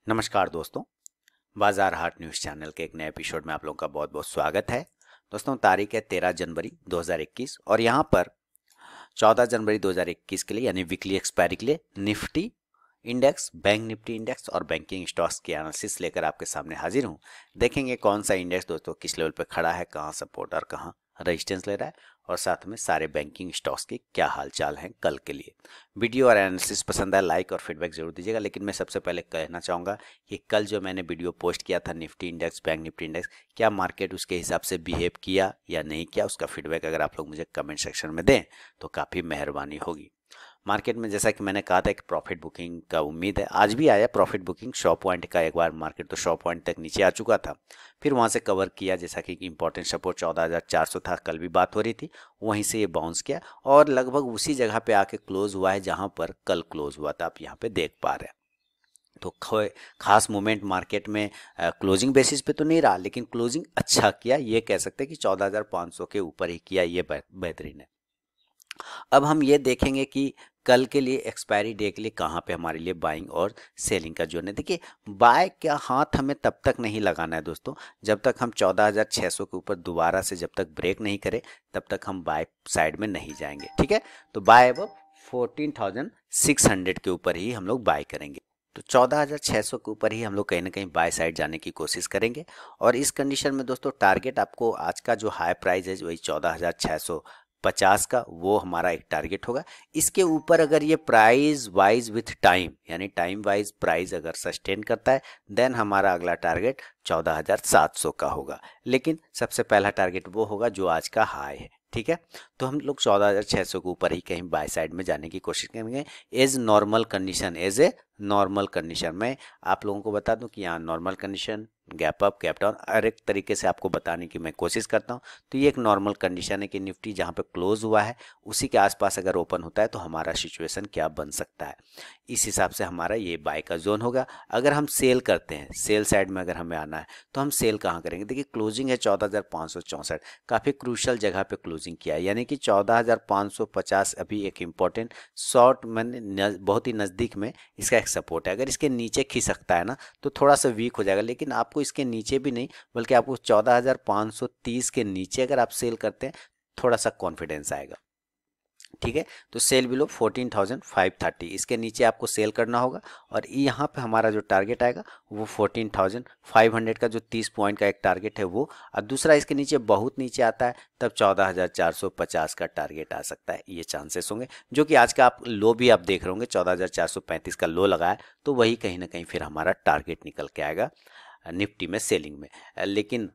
नमस्कार दोस्तों, बाजार हाट न्यूज़ चैनल के एक नए एपिसोड में आप लोगों का बहुत बहुत स्वागत है। दोस्तों, तारीख है 13 जनवरी 2021 और यहाँ पर 14 जनवरी 2021 के लिए यानी वीकली एक्सपायरी के लिए Nifty index, bank Nifty index और बैंकिंग स्टॉक्स की एनालिसिस लेकर आपके सामने हाजिर हूँ। देखेंगे कौन सा इंडेक्स दोस्तों किस लेवल पर खड़ा है, कहाँ सपोर्ट और कहाँ रेजिस्टेंस ले रहा है और साथ में सारे बैंकिंग स्टॉक्स की क्या हालचाल हैं कल के लिए। वीडियो और एनालिसिस पसंद आए लाइक और फीडबैक जरूर दीजिएगा। लेकिन मैं सबसे पहले कहना चाहूँगा कि कल जो मैंने वीडियो पोस्ट किया था Nifty index, bank Nifty index, क्या मार्केट उसके हिसाब से बिहेव किया या नहीं किया, उसका फीडबैक अगर आप लोग मुझे कमेंट सेक्शन में दें तो काफ़ी मेहरबानी होगी। मार्केट में जैसा कि मैंने कहा था एक प्रॉफिट बुकिंग का उम्मीद है, आज भी आया प्रॉफिट बुकिंग 100 पॉइंट का। एक बार मार्केट तो 100 पॉइंट तक नीचे आ चुका था, फिर वहां से कवर किया। जैसा कि इंपॉर्टेंट सपोर्ट 14,400 था, कल भी बात हो रही थी, वहीं से ये बाउंस किया और लगभग उसी जगह पे आके क्लोज हुआ है जहां पर कल क्लोज हुआ था, आप यहाँ पे देख पा रहे हैं। तो खास मूवमेंट मार्केट में क्लोजिंग बेसिस पे तो नहीं रहा, लेकिन क्लोजिंग अच्छा किया, ये कह सकते हैं कि 14,500 के ऊपर ही किया, ये बेहतरीन है। अब हम ये देखेंगे कि कल के लिए एक्सपायरी डे के लिए कहाँ पे हमारे लिए बाइंग और सेलिंग का जोन है। देखिए, बाय का हाथ हमें तब तक नहीं लगाना है दोस्तों जब तक हम 14,600 के ऊपर दोबारा से जब तक ब्रेक नहीं करें तब तक हम बाय साइड में नहीं जाएंगे। ठीक है, तो बाय अब 14,600 के ऊपर ही हम लोग बाय करेंगे। तो 14,600 के ऊपर ही हम लोग कहीं ना कहीं बाय साइड जाने की कोशिश करेंगे। और इस कंडीशन में दोस्तों टारगेट आपको आज का जो हाई प्राइस है वही 14,650 का, वो हमारा एक टारगेट होगा। इसके ऊपर अगर ये प्राइस वाइज विथ टाइम यानी टाइम वाइज प्राइस अगर सस्टेन करता है देन हमारा अगला टारगेट 14,700 का होगा। लेकिन सबसे पहला टारगेट वो होगा जो आज का हाई है। ठीक है, तो हम लोग 14,600 के ऊपर ही कहीं बाय साइड में जाने की कोशिश करेंगे as normal condition, as a normal condition. मैं आप लोगों को बता दूं कि यहाँ normal condition, gap up gap down हर एक तरीके से आपको बताने की मैं कोशिश करता हूँ। तो ये एक नॉर्मल कंडीशन है कि निफ्टी जहाँ पे क्लोज हुआ है उसी के आसपास अगर ओपन होता है तो हमारा सिचुएशन क्या बन सकता है, इस हिसाब से हमारा ये बाय का जोन होगा। अगर हम सेल करते हैं, सेल साइड में अगर हमें आना है तो हम सेल कहाँ करेंगे। देखिए, क्लोजिंग है 14,564, काफ़ी क्रूशल जगह पे क्लोजिंग किया है, यानी कि 14,550 अभी एक इम्पॉर्टेंट शॉर्ट मैंने बहुत ही नज़दीक में इसका एक सपोर्ट है। अगर इसके नीचे खिसकता है ना तो थोड़ा सा वीक हो जाएगा, लेकिन आपको इसके नीचे भी नहीं बल्कि आपको 14,530 के नीचे अगर आप सेल करते हैं थोड़ा सा कॉन्फिडेंस आएगा। ठीक है, तो सेल बिलो 14,530, इसके नीचे आपको सेल करना होगा। और यहाँ पे हमारा जो टारगेट आएगा वो 14,500 का जो 30 पॉइंट का एक टारगेट है वो। और दूसरा इसके नीचे बहुत नीचे आता है तब 14,450 का टारगेट आ सकता है, ये चांसेस होंगे। जो कि आज का आप लो भी आप देख रहे होंगे 14,435 का लो लगाया, तो वही कहीं ना कहीं फिर हमारा टारगेट निकल के आएगा निफ्टी में सेलिंग में। लेकिन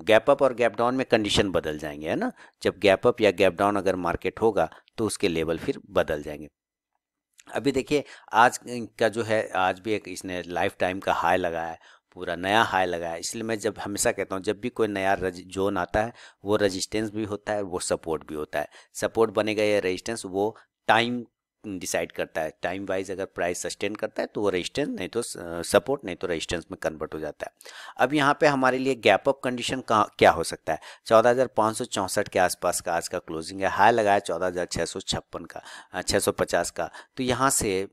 गैप अप और गैप डाउन में कंडीशन बदल जाएंगे, है ना। जब गैप अप या गैप डाउन अगर मार्केट होगा तो उसके लेवल फिर बदल जाएंगे। अभी देखिए, आज का जो है, आज भी एक इसने लाइफ टाइम का हाई लगाया है, पूरा नया हाई लगाया है। इसलिए मैं जब हमेशा कहता हूँ जब भी कोई नया जोन आता है वो रेजिस्टेंस भी होता है, वो सपोर्ट भी होता है। सपोर्ट बनेगा या रेजिस्टेंस वो टाइम डिसाइड करता है। टाइम वाइज अगर प्राइस सस्टेन करता है तो वो रेजिस्टेंस, नहीं तो सपोर्ट, नहीं तो रेजिस्टेंस में कन्वर्ट हो जाता है। अब यहाँ पे हमारे लिए गैप अप कंडीशन क्या हो सकता है, 14,564 के आसपास का आज का क्लोजिंग है, हाई लगाया 14,656 का, 650 का। तो यहाँ से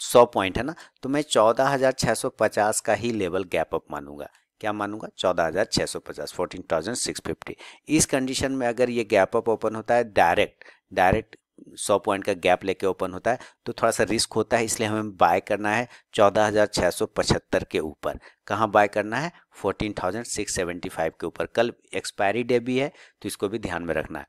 100 पॉइंट है ना, तो मैं 14,650 का ही लेवल गैप अप मानूंगा। क्या मानूंगा, 14,650, 14,650। इस कंडीशन में अगर ये गैप अप ओपन होता है डायरेक्ट 100 पॉइंट का गैप लेके ओपन होता है तो थोड़ा सा रिस्क होता है, इसलिए हमें बाय करना है 14,675 के ऊपर। कहाँ बाय करना है, 14,675 के ऊपर। कल एक्सपायरी डे भी है तो इसको भी ध्यान में रखना है।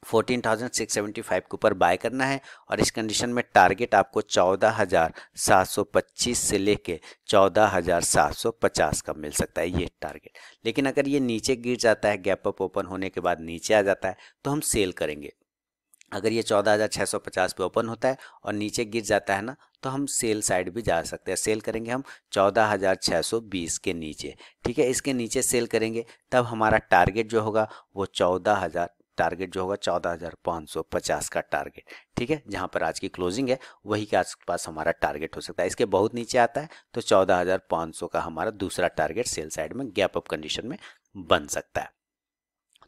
14,675 के ऊपर बाय करना है और इस कंडीशन में टारगेट आपको 14,725 से लेके 14,750 का मिल सकता है, ये टारगेट। लेकिन अगर ये नीचे गिर जाता है, गैप अप ओपन होने के बाद नीचे आ जाता है तो हम सेल करेंगे। अगर ये 14,650 पे ओपन होता है और नीचे गिर जाता है ना तो हम सेल साइड भी जा सकते हैं। सेल करेंगे हम 14,620 के नीचे। ठीक है, इसके नीचे सेल करेंगे तब हमारा टारगेट जो होगा वो 14,000, टारगेट जो होगा 14,550 का टारगेट। ठीक है, जहां पर आज की क्लोजिंग है वही के आसपास हमारा टारगेट हो सकता है। इसके बहुत नीचे आता है तो 14,500 का हमारा दूसरा टारगेट सेल साइड में गैप अप कंडीशन में बन सकता है।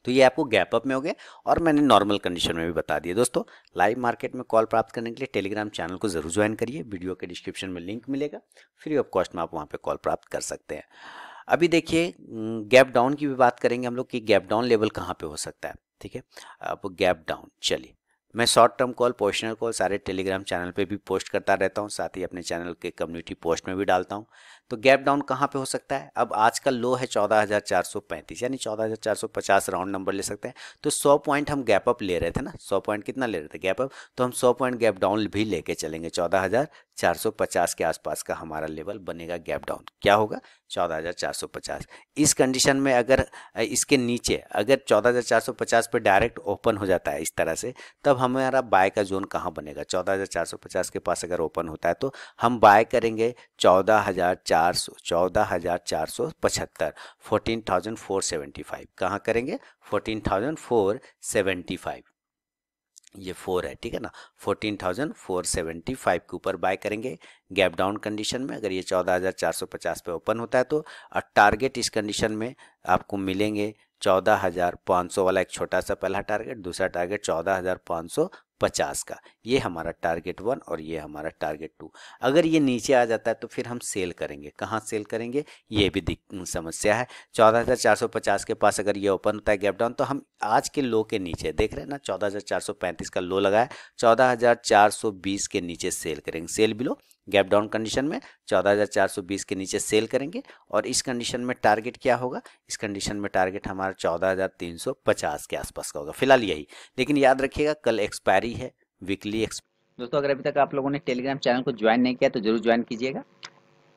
तो ये आपको गैप अप में हो गए और मैंने नॉर्मल कंडीशन में भी बता दिया। दोस्तों लाइव मार्केट में कॉल प्राप्त करने के लिए टेलीग्राम चैनल को जरूर ज्वाइन करिए, वीडियो के डिस्क्रिप्शन में लिंक मिलेगा, फ्री ऑफ कॉस्ट में आप वहाँ पे कॉल प्राप्त कर सकते हैं। अभी देखिए गैप डाउन की भी बात करेंगे हम लोग कि गैप डाउन लेवल कहाँ पे हो सकता है। ठीक है, अब गैप डाउन, चलिए मैं short term call, positional call सारे टेलीग्राम चैनल पे भी पोस्ट करता रहता हूँ, साथ ही अपने चैनल के कम्युनिटी पोस्ट में भी डालता हूँ। तो गैप डाउन कहाँ पे हो सकता है, अब आज का लो है 14,435 यानी 14,450 राउंड नंबर ले सकते हैं। तो 100 पॉइंट हम गैप अप ले रहे थे ना, 100 पॉइंट कितना ले रहे थे गैप अप, तो हम 100 पॉइंट गैप डाउन भी लेके चलेंगे। 14,450 के आसपास का हमारा लेवल बनेगा गैप डाउन, क्या होगा 14,450। इस कंडीशन में अगर इसके नीचे अगर 14,450 पे डायरेक्ट ओपन हो जाता है इस तरह से, तब हमारा बाय का जोन कहाँ बनेगा, 14,450 के पास अगर ओपन होता है तो हम बाय करेंगे 14,475, 14,475 कहाँ करेंगे 14,475, ये 4 है, ठीक है ना, 14,475 के ऊपर बाय करेंगे गैप डाउन कंडीशन में। अगर ये 14,450 पे ओपन होता है तो टारगेट इस कंडीशन में आपको मिलेंगे 14,500 वाला एक छोटा सा पहला टारगेट, दूसरा टारगेट 14,550 का, ये हमारा टारगेट 1 और ये हमारा टारगेट 2। अगर ये नीचे आ जाता है तो फिर हम सेल करेंगे, कहाँ सेल करेंगे ये भी समस्या है। 14,450 के पास अगर ये ओपन होता है गैप डाउन तो हम आज के लो के नीचे देख रहे हैं ना, 14,435 का लो लगा है, 14,420 के नीचे सेल करेंगे, cell below gap down condition में 14,420 के नीचे सेल करेंगे। और इस कंडीशन में टारगेट क्या होगा, इस कंडीशन में टारगेट हमारा 14,350 के आसपास का होगा फिलहाल यही। लेकिन याद रखिएगा कल एक्सपायरी है, वीकली दोस्तों अगर अभी तक आप लोगों ने टेलीग्राम चैनल को ज्वाइन नहीं किया तो जरूर ज्वाइन कीजिएगा।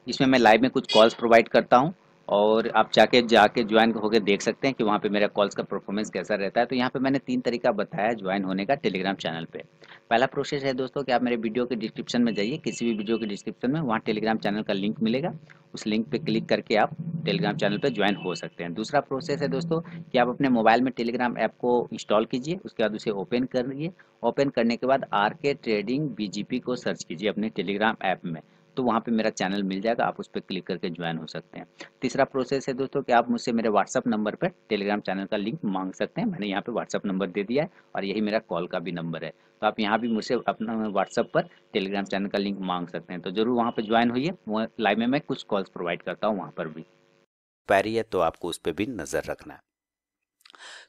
इसमें मैं लाइव में कुछ कॉल्स प्रोवाइड करता हूं और आप जाके ज्वाइन होकर देख सकते हैं कि वहाँ पे मेरा कॉल्स का परफॉर्मेंस कैसा रहता है। तो यहाँ पे मैंने 3 तरीका बताया ज्वाइन होने का टेलीग्राम चैनल पे। पहला प्रोसेस है दोस्तों कि आप मेरे वीडियो के डिस्क्रिप्शन में जाइए, किसी भी वीडियो के डिस्क्रिप्शन में वहाँ टेलीग्राम चैनल का लिंक मिलेगा, उस लिंक पे क्लिक करके आप टेलीग्राम चैनल पे ज्वाइन हो सकते हैं। दूसरा प्रोसेस है दोस्तों कि आप अपने मोबाइल में टेलीग्राम ऐप को इंस्टॉल कीजिए, उसके बाद उसे ओपन करिए। ओपन करने के बाद आरके ट्रेडिंग बीजीपी को सर्च कीजिए अपने टेलीग्राम ऐप में, तो वहाँ पे मेरा चैनल मिल जाएगा, आप उस पर क्लिक करके ज्वाइन हो सकते हैं। तीसरा प्रोसेस है दोस्तों कि आप मुझसे मेरे व्हाट्सअप नंबर पर टेलीग्राम चैनल का लिंक मांग सकते हैं, मैंने यहाँ पे व्हाट्सअप नंबर दे दिया है और यही मेरा कॉल का भी नंबर है। तो आप यहाँ भी मुझसे अपना व्हाट्सअप पर टेलीग्राम चैनल का लिंक मांग सकते हैं। तो जरूर वहाँ पर ज्वाइन होइए, वो लाइव में मैं कुछ कॉल्स प्रोवाइड करता हूँ वहाँ पर भी। एक्सपायरी है तो आपको उस पर भी नजर रखना है।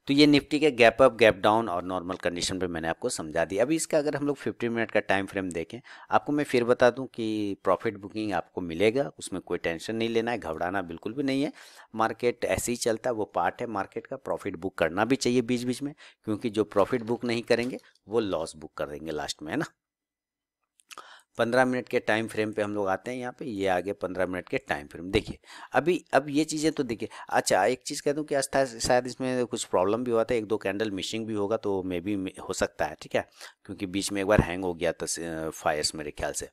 तो ये निफ्टी के गैप अप, गैप डाउन और नॉर्मल कंडीशन पे मैंने आपको समझा दिया। अभी इसका अगर हम लोग 15 मिनट का टाइम फ्रेम देखें, आपको मैं फिर बता दूं कि प्रॉफिट बुकिंग आपको मिलेगा, उसमें कोई टेंशन नहीं लेना है, घबराना बिल्कुल भी नहीं है। मार्केट ऐसे ही चलता है, वो पार्ट है मार्केट का, प्रॉफिट बुक करना भी चाहिए बीच बीच में, क्योंकि जो प्रॉफिट बुक नहीं करेंगे वो लॉस बुक कर देंगे लास्ट में, है ना। 15 मिनट के टाइम फ्रेम पे हम लोग आते हैं, यहाँ पे ये आगे 15 मिनट के टाइम फ्रेम देखिए। अभी अब ये चीज़ें तो देखिए, अच्छा एक चीज़ कह दूँ कि शायद इसमें कुछ प्रॉब्लम भी हुआ था, 1-2 कैंडल मिसिंग भी होगा, तो मे बी हो सकता है, ठीक है, क्योंकि बीच में एक बार हैंग हो गया था फायर्स मेरे ख्याल से।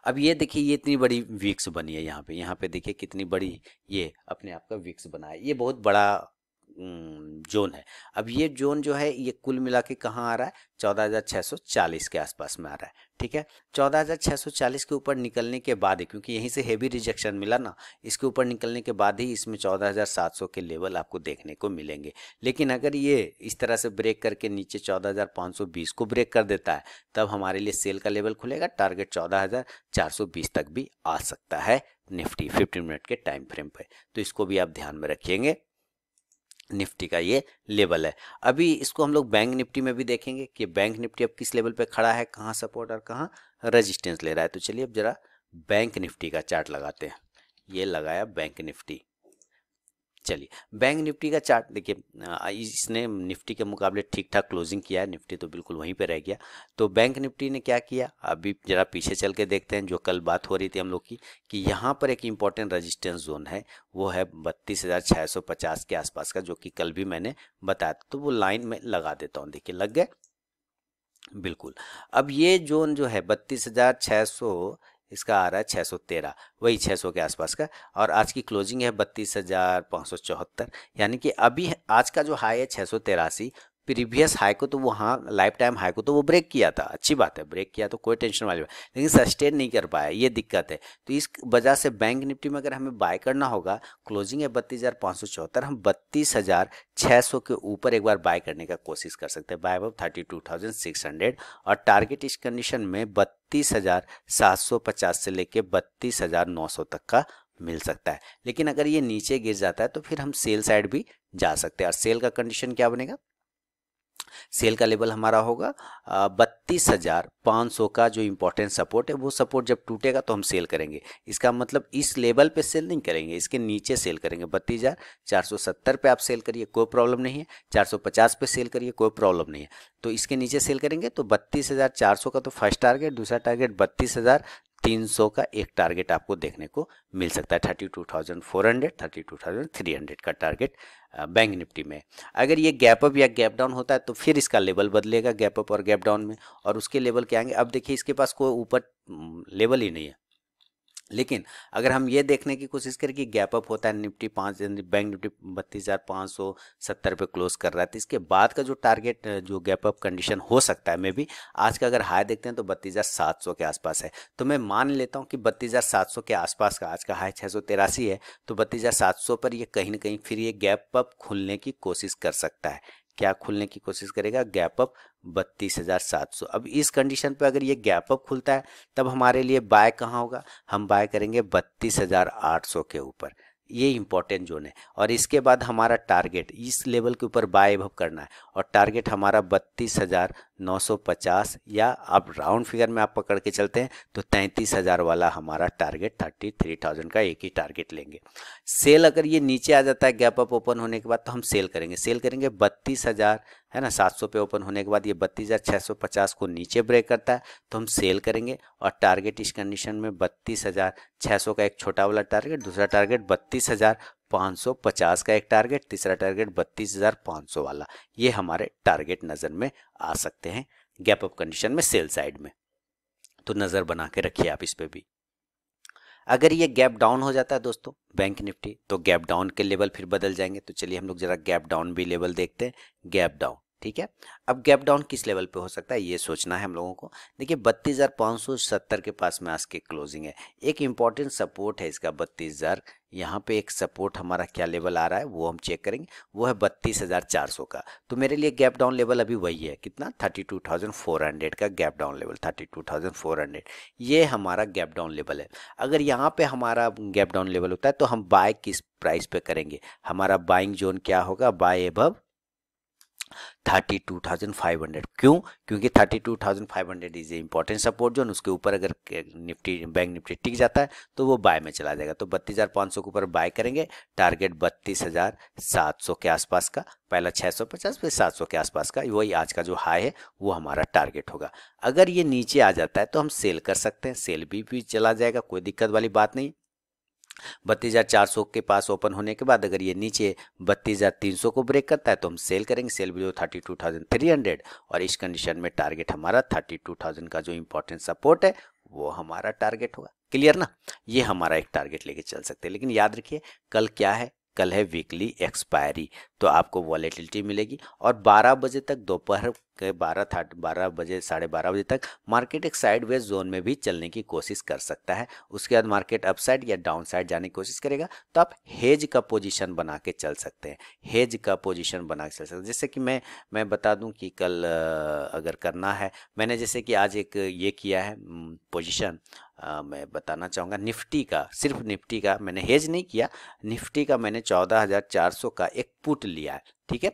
अब ये देखिए ये इतनी बड़ी विक्स बनी है यहाँ पे देखिए कितनी बड़ी ये अपने आप का विक्स बना है, ये बहुत बड़ा जोन है। अब ये जोन जो है ये कुल मिला के कहाँ आ रहा है, 14,640 के आसपास में आ रहा है, ठीक है। 14,640 के ऊपर निकलने के बाद ही, क्योंकि यहीं से हेवी रिजेक्शन मिला ना, इसके ऊपर निकलने के बाद ही इसमें 14,700 के लेवल आपको देखने को मिलेंगे। लेकिन अगर ये इस तरह से ब्रेक करके नीचे 14,520 को ब्रेक कर देता है, तब हमारे लिए सेल का लेवल खुलेगा, टारगेट 14,420 तक भी आ सकता है निफ्टी 15 मिनट के टाइम फ्रेम पे। तो इसको भी आप ध्यान में रखिएंगे, निफ्टी का ये लेवल है। अभी इसको हम लोग बैंक निफ्टी में भी देखेंगे कि बैंक निफ्टी अब किस लेवल पे खड़ा है, कहाँ सपोर्ट और कहाँ रेजिस्टेंस ले रहा है। तो चलिए अब जरा बैंक निफ्टी का चार्ट लगाते हैं, ये लगाया बैंक निफ्टी। चलिए बैंक निफ्टी का चार्ट देखिए, इसने निफ्टी के मुकाबले ठीक ठाक क्लोजिंग किया है, निफ्टी तो बिल्कुल वहीं पे रह गया। तो बैंक निफ्टी ने क्या किया, अभी जरा पीछे चल के देखते हैं, जो कल बात हो रही थी हम लोग की कि यहाँ पर एक इम्पॉर्टेंट रेजिस्टेंस जोन है, वो है 32,650 के आसपास का, जो कि कल भी मैंने बताया। तो वो लाइन में लगा देता हूँ, देखिए लग गए बिल्कुल। अब ये जोन जो है 32,600, इसका आ रहा है 613, वही 600 के आसपास का, और आज की क्लोजिंग है 32,574, यानी कि अभी आज का जो हाई है 683, प्रीवियस हाई को तो वहाँ लाइफ टाइम हाई को तो वो ब्रेक किया था, अच्छी बात है, ब्रेक किया तो कोई टेंशन वाली बात, लेकिन सस्टेन नहीं कर पाया, ये दिक्कत है। तो इस वजह से बैंक निफ्टी में अगर हमें बाय करना होगा, क्लोजिंग है 32,574, हम 32,600 के ऊपर एक बार बाय करने का कोशिश कर सकते हैं, बाय अबव 32,600। और टारगेट इस कंडीशन में 32,750 से लेके 32,900 तक का मिल सकता है। लेकिन अगर ये नीचे गिर जाता है तो फिर हम सेल साइड भी जा सकते हैं। और सेल का कंडीशन क्या बनेगा, सेल का लेवल हमारा होगा 32,500 का जो इंपॉर्टेंट सपोर्ट है, वो सपोर्ट जब टूटेगा तो हम सेल करेंगे। इसका मतलब इस लेवल पे सेल नहीं करेंगे, इसके नीचे सेल करेंगे। 32,470 पे आप सेल करिए, कोई प्रॉब्लम नहीं है। 450 पे सेल करिए, कोई प्रॉब्लम नहीं है। तो इसके नीचे सेल करेंगे तो 32,400 का तो फर्स्ट टारगेट, दूसरा टारगेट 32,300 का एक टारगेट आपको देखने को मिल सकता है। 32,400, 32,300 का टारगेट बैंक निफ्टी में। अगर ये गैप अप या गैप डाउन होता है तो फिर इसका लेवल बदलेगा गैप अप और गैप डाउन में, और उसके लेवल क्या आएंगे। अब देखिए इसके पास कोई ऊपर लेवल ही नहीं है, लेकिन अगर हम ये देखने की कोशिश करें कि गैप अप होता है निफ्टी बैंक निफ्टी 32,570 पे क्लोज कर रहा है, तो इसके बाद का जो टारगेट जो गैप अप कंडीशन हो सकता है, मे भी आज का अगर हाई देखते हैं तो 32,700 के आसपास है। तो मैं मान लेता हूँ कि 32,700 के आसपास का आज का हाई 683 है, तो 32,700 पर ये कहीं ना कहीं फिर ये गैप अप खुलने की कोशिश कर सकता है। क्या खुलने की कोशिश करेगा, गैप अप 32,700। अब इस कंडीशन पे अगर ये गैप अप खुलता है तब हमारे लिए बाय कहाँ होगा, हम बाय करेंगे 32,800 के ऊपर, ये इंपॉर्टेंट जोन है। और इसके बाद हमारा टारगेट इस लेवल के ऊपर बाय अबव करना है, और टारगेट हमारा 32,950, या अब राउंड फिगर में आप पकड़ के चलते हैं तो 33,000 वाला हमारा टारगेट, 33,000 का एक ही टारगेट लेंगे। सेल अगर ये नीचे आ जाता है गैप अप ओपन होने के बाद तो हम सेल करेंगे 32,000 है ना, 700 पे ओपन होने के बाद ये 32,650 को नीचे ब्रेक करता है तो हम सेल करेंगे। और टारगेट इस कंडीशन में 32,600 का एक छोटा वाला टारगेट, दूसरा टारगेट 32,550 का एक टारगेट, तीसरा टारगेट 32,500 वाला, ये हमारे टारगेट नज़र में आ सकते हैं गैप अप कंडीशन में सेल साइड में। तो नज़र बना के रखिए आप इस पे भी। अगर ये गैप डाउन हो जाता है दोस्तों बैंक निफ्टी, तो गैप डाउन के लेवल फिर बदल जाएंगे। तो चलिए हम लोग जरा गैप डाउन भी लेवल देखते हैं। गैप डाउन, ठीक है। अब गैप डाउन किस लेवल पे हो सकता है ये सोचना है हम लोगों को। देखिए 32,570 के पास में आज के क्लोजिंग है। एक इंपॉर्टेंट सपोर्ट है इसका 32,000, यहाँ पे एक सपोर्ट हमारा क्या लेवल आ रहा है वो हम चेक करेंगे, वो है 32,400 का। तो मेरे लिए गैप डाउन लेवल अभी वही है, कितना, 32,400 का गैप डाउन लेवल, 32,400, ये हमारा गैप डाउन लेवल है। अगर यहाँ पे हमारा गैप डाउन लेवल होता है तो हम बाय किस प्राइस पे करेंगे, हमारा बाइंग जोन क्या होगा, बाय अबव 32,500। क्यों, क्योंकि 32,500 is a important support zone, उसके ऊपर अगर निफ्टी बैंक निफ्टी टिक जाता है तो वो बाय में चला जाएगा। तो 32,500 के ऊपर बाय करेंगे, टारगेट 32,700 के आसपास का, पहला 650 फिर 700 के आसपास का, वही आज का जो हाई है वो हमारा टारगेट होगा। अगर ये नीचे आ जाता है तो हम सेल कर सकते हैं, सेल भी चला जाएगा, कोई दिक्कत वाली बात नहीं। 32,400 के पास ओपन होने के बाद अगर ये नीचे 32,300 को ब्रेक करता है तो हम सेल करेंगे, सेल बिलो 32,300, और इस कंडीशन में टारगेट हमारा 32,000 का जो इंपॉर्टेंट सपोर्ट है वो हमारा टारगेट होगा। क्लियर ना, ये हमारा एक टारगेट लेके चल सकते हैं। लेकिन याद रखिए कल क्या है, कल है वीकली एक्सपायरी, तो आपको वॉलेटिलिटी मिलेगी। और 12 बजे तक, दोपहर के 12 बजे 12:30 बजे तक मार्केट एक साइडवेज जोन में भी चलने की कोशिश कर सकता है। उसके बाद मार्केट अपसाइड या डाउन साइड जाने की कोशिश करेगा, तो आप हेज का पोजीशन बना के चल सकते हैं, हेज का पोजीशन बना के चल सकते हैं। जैसे कि मैं बता दूं कि कल अगर करना है, मैंने जैसे कि आज एक ये किया है पोजीशन, मैं बताना चाहूँगा निफ्टी का, सिर्फ निफ्टी का मैंने हेज नहीं किया, निफ्टी का मैंने 14,400 का एक पुट लिया है, ठीक है।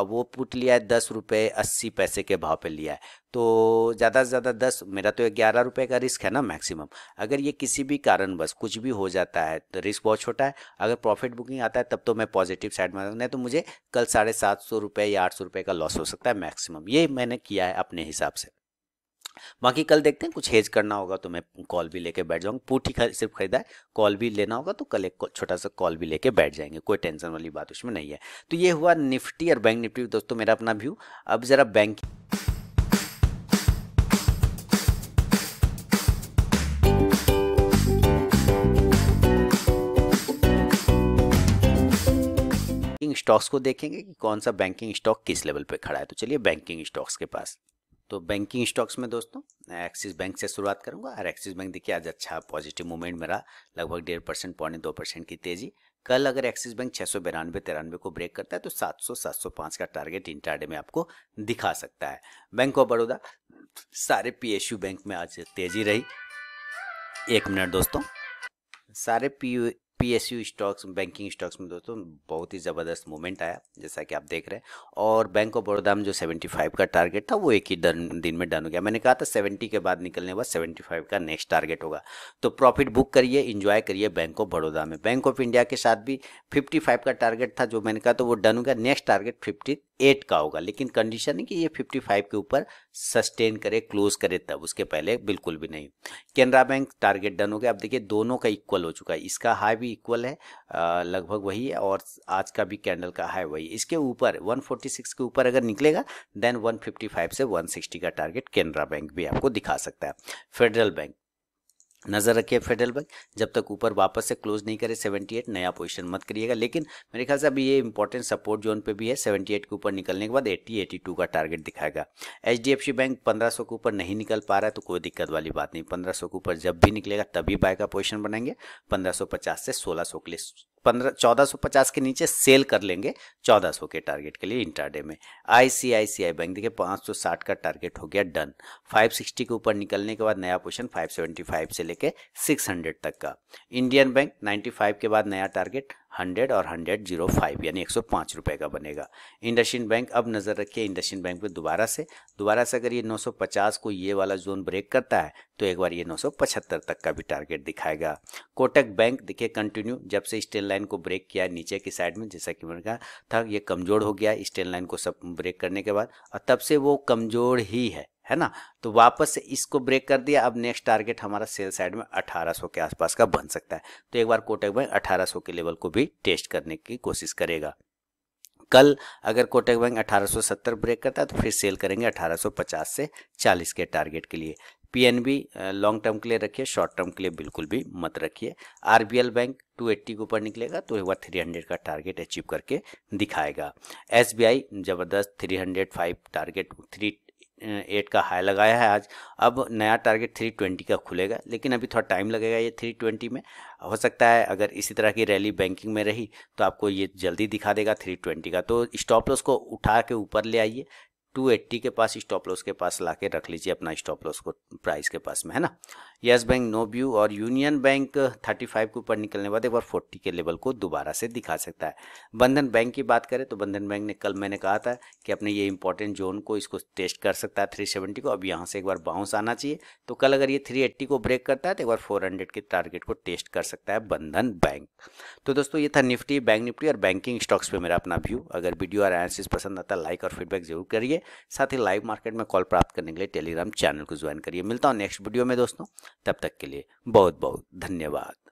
वो पुट लिया है 10 रुपये 80 पैसे के भाव पे लिया है। तो ज़्यादा से ज़्यादा 10, मेरा तो 11 रुपये का रिस्क है ना मैक्सिमम। अगर ये किसी भी कारणवश कुछ भी हो जाता है तो रिस्क बहुत छोटा है, अगर प्रॉफिट बुकिंग आता है तब तो मैं पॉजिटिव साइड में, नहीं तो मुझे कल 750 रुपये या 800 रुपये का लॉस हो सकता है मैक्सिमम। ये मैंने किया है अपने हिसाब से। बाकी कल देखते हैं, कुछ हेज करना होगा तो मैं कॉल भी लेके बैठ जाऊंगा। पुट ही सिर्फ खरीदा है, कॉल भी लेना होगा तो कल एक छोटा सा कॉल भी लेके बैठ जाएंगे, कोई टेंशन वाली बात उसमें नहीं है। तो ये हुआ निफ्टी और बैंक निफ्टी दोस्तों, मेरा अपना व्यू। अब जरा बैंक स्टॉक्स को देखेंगे कि कौन सा बैंकिंग स्टॉक किस लेवल पे खड़ा है। तो चलिए बैंकिंग स्टॉक्स के पास। तो बैंकिंग स्टॉक्स में दोस्तों एक्सिस बैंक से शुरुआत करूंगा। और एक्सिस बैंक देखिए आज अच्छा पॉजिटिव मूवमेंट मेरा, लगभग 1.5% 2% की तेजी। कल अगर एक्सिस बैंक 692-93 को ब्रेक करता है तो 700-705 का टारगेट इंट्राडे में आपको दिखा सकता है। बैंक ऑफ बड़ौदा, सारे पीएसयू बैंक में आज तेजी रही। 1 मिनट दोस्तों, सारे पीएसयू स्टॉक्स, बैंकिंग स्टॉक्स में दोस्तों बहुत ही ज़बरदस्त मूवमेंट आया जैसा कि आप देख रहे हैं। और बैंक ऑफ बड़ौदा में जो 75 का टारगेट था वो एक ही दिन में डन हो गया। मैंने कहा था 70 के बाद निकलने के बाद 75 का नेक्स्ट टारगेट होगा। तो प्रॉफिट बुक करिए, इंजॉय करिए बैंक ऑफ बड़ौदा में। बैंक ऑफ इंडिया के साथ भी 55 का टारगेट था जो मैंने कहा, तो वो डन हो गया। नेक्स्ट टारगेट 58 का होगा, लेकिन कंडीशन है कि ये 55 के ऊपर सस्टेन करे, क्लोज करे, तब, उसके पहले बिल्कुल भी नहीं। केनरा बैंक टारगेट डन हो गया। अब देखिए दोनों का इक्वल हो चुका है, इसका हाई भी इक्वल है, लगभग वही है, और आज का भी कैंडल का हाई वही। इसके ऊपर 146 के ऊपर अगर निकलेगा देन 155 से 160 का टारगेट केनरा बैंक भी आपको दिखा सकता है। फेडरल बैंक, नज़र रखिए फेडरल बैंक जब तक ऊपर वापस से क्लोज नहीं करे 78, नया पोजीशन मत करिएगा। लेकिन मेरे ख्याल से अभी ये इंपॉर्टेंट सपोर्ट जोन पे भी है। 78 के ऊपर निकलने के बाद 80-82 का टारगेट दिखाएगा। एचडीएफसी बैंक 1500 के ऊपर नहीं निकल पा रहा है तो कोई दिक्कत वाली बात नहीं, 1500 के ऊपर जब भी निकलेगा तभी बाय का पोजीशन बनाएंगे। 1550 से 1600 के लिए 1450 के नीचे सेल कर लेंगे 1400 के टारगेट के लिए इंट्राडे में। आईसीआईसीआई बैंक देखिए 560 का टारगेट हो गया डन। 560 के ऊपर निकलने के बाद नया पोजीशन 575 से लेके 600 तक का। इंडियन बैंक 95 के बाद नया टारगेट 100 और 100.05 यानी 105 रुपए का बनेगा। इंडसइंड बैंक, अब नज़र रखिए इंडसइंड बैंक पे दोबारा से अगर ये 950 को ये वाला जोन ब्रेक करता है तो एक बार ये 975 तक का भी टारगेट दिखाएगा। कोटक बैंक देखिए कंटिन्यू, जब से स्टेन लाइन को ब्रेक किया नीचे की साइड में, जैसा कि मैंने कहा था ये कमजोर हो गया स्टेन लाइन को सब ब्रेक करने के बाद, और तब से वो कमजोर ही है ना। तो वापस से इसको ब्रेक कर दिया। अब नेक्स्ट टारगेट हमारा सेल साइड में 1800 के आसपास का बन सकता है। तो एक बार कोटक बैंक 1800 के लेवल को भी टेस्ट करने की कोशिश करेगा। कल अगर कोटक बैंक 1870 ब्रेक करता है तो फिर सेल करेंगे 1850 से 40 के टारगेट के लिए। पीएनबी लॉन्ग टर्म के लिए रखिए, शॉर्ट टर्म के लिए बिल्कुल भी मत रखिए। आरबीएल बैंक 280 के ऊपर निकलेगा तो एक बार 300 का टारगेट अचीव करके दिखाएगा। एसबीआई जबरदस्त 305 टारगेट 38 का हाई लगाया है आज। अब नया टारगेट 320 का खुलेगा, लेकिन अभी थोड़ा टाइम लगेगा ये 320 में। हो सकता है अगर इसी तरह की रैली बैंकिंग में रही तो आपको ये जल्दी दिखा देगा 320 का। तो स्टॉप लॉस को उठा के ऊपर ले आइए, 280 के पास स्टॉप लॉस के पास लाके रख लीजिए अपना स्टॉप लॉस को प्राइस के पास में, है ना। यस बैंक नो व्यू, और यूनियन बैंक 35 के ऊपर निकलने के बाद एक बार 40 के लेवल को दोबारा से दिखा सकता है। बंधन बैंक की बात करें तो बंधन बैंक ने कल मैंने कहा था कि अपने ये इंपॉर्टेंट जोन को इसको टेस्ट कर सकता है 370 को। अब यहाँ से एक बार बाउंस आना चाहिए। तो कल अगर ये 380 को ब्रेक करता है तो एक बार 400 के टारगेट को टेस्ट कर सकता है बंधन बैंक। तो दोस्तों ये था निफ्टी, बैंक निफ्टी और बैंकिंग स्टॉक्स पे मेरा अपना व्यू। अगर वीडियो और एनालिसिस पसंद आता है लाइक और फीडबैक जरूर करिए। साथ ही लाइव मार्केट में कॉल प्राप्त करने के लिए टेलीग्राम चैनल को ज्वाइन करिए। मिलता हूँ नेक्स्ट वीडियो में दोस्तों, तब तक के लिए बहुत बहुत धन्यवाद।